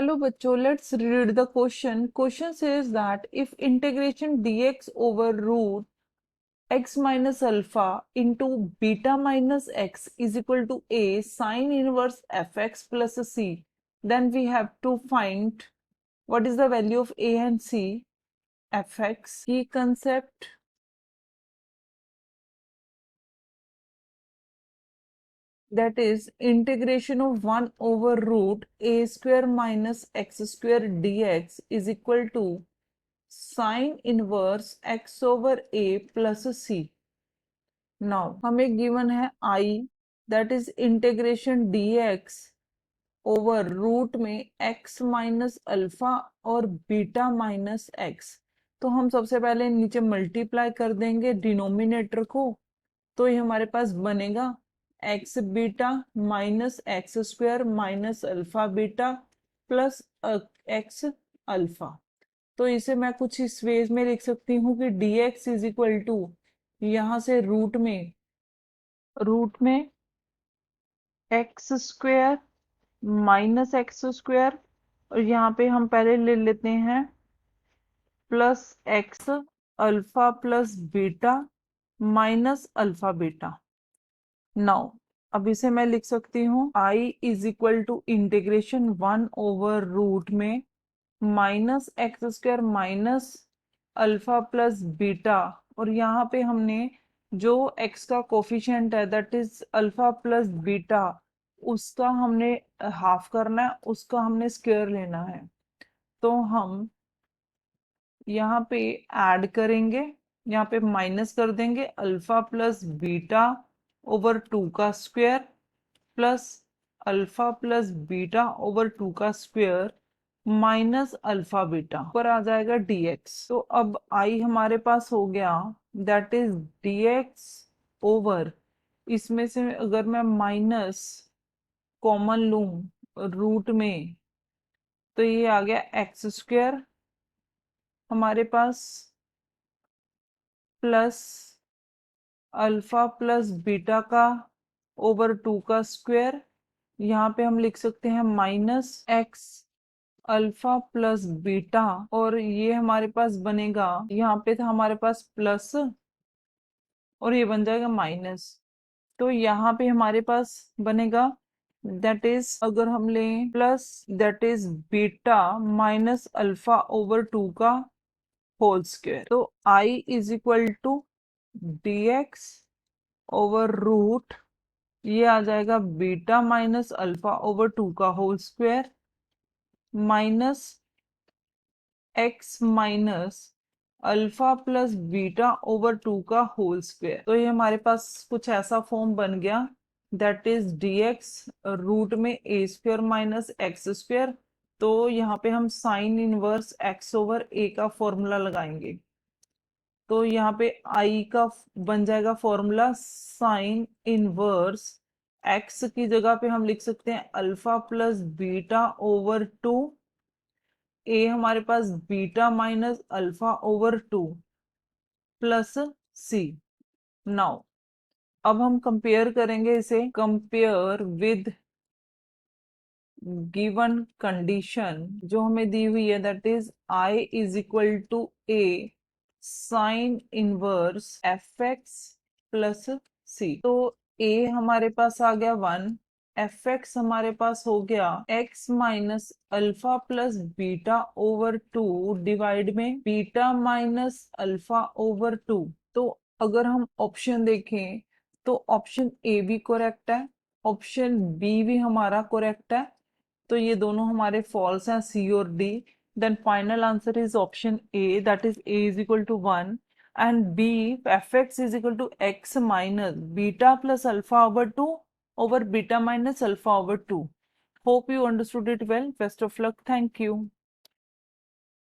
Hello bachcho, let's read the question. Question says that if integration dx over root x minus alpha into beta minus x is equal to a sine inverse fx plus c, then we have to find what is the value of a and c. Fx key concept, that is integration of 1 over root a square minus x square dx is equal to sine inverse x over a plus c. Now हमें given है i, that is integration dx over root में x minus alpha और beta minus x. तो हम सबसे पहले नीचे multiply कर देंगे डिनोमिनेटर को, तो ये हमारे पास बनेगा x beta minus x square minus alpha beta plus x alpha. तो इसे मैं कुछ इस वेज में लिख सकती हूँ कि dx इज इक्वल टू यहाँ से रूट में x square minus x square, और यहाँ पे हम पहले ले लेते हैं plus x alpha plus beta minus alpha beta. Now अब इसे मैं लिख सकती हूँ i is equal to integration 1 over root में minus x square minus alpha plus beta, और यहाँ पे हमने जो x का कोफिशिएंट है that is alpha plus beta, उसका हमने हाफ करना है, उसका हमने स्क्वायर लेना है. तो हम यहाँ पे ऐड करेंगे, यहाँ पे माइनस कर देंगे अल्फा प्लस बीटा ओवर 2 का square plus alpha plus beta over 2 का स्क्वायर माइनस अल्फा बीटा पर आ जाएगा dx. तो अब i हमारे पास हो गया दैट इज dx ओवर, इसमें से अगर मैं माइनस कॉमन लूं रूट में तो ये आ गया एक्स स्क्वायर हमारे पास प्लस अल्फा प्लस बीटा का ओवर 2 का स्क्वायर. यहाँ पे हम लिख सकते हैं minus x alpha plus beta, और ये हमारे पास बनेगा, यहाँ पे था हमारे पास प्लस और ये बन जाएगा माइनस. तो यहाँ पे हमारे पास बनेगा दैट इज, अगर हम लें plus that is beta minus alpha over 2 का होल स्क्वायर. तो i is equal to dx over root, ये आ जाएगा बीटा माइनस अल्फा ओवर 2 का whole square minus x minus alpha plus beta over 2 का होल स्क्वायर. तो ये हमारे पास कुछ ऐसा फॉर्म बन गया दैट इज dx रूट में a square minus x square. तो यहाँ पे हम sine inverse x over a का फॉर्मूला लगाएंगे. तो यहाँ पे i का बन जाएगा फॉर्मूला साइन इनवर्स x की जगह पे हम लिख सकते हैं alpha plus beta over 2, a हमारे पास beta minus alpha over 2 plus c. Now अब हम कंपेयर करेंगे इसे, कंपेयर विद गिवन कंडीशन जो हमें दी हुई है that is i is equal to a sine inverse f x plus c. तो a हमारे पास आ गया 1, एफ एक्स हमारे पास हो गया x minus alpha plus beta over 2 divide में बीटा माइनस अल्फा ओवर 2. तो अगर हम ऑप्शन देखें तो ऑप्शन ए भी करेक्ट है, ऑप्शन बी भी हमारा करेक्ट है, तो ये दोनों हमारे फॉल्स हैं सी और D. Then final answer is option A that is a is equal to 1 and b fx is equal to x minus beta plus alpha over 2 over beta minus alpha over 2. Hope you understood it well. Best of luck. Thank you.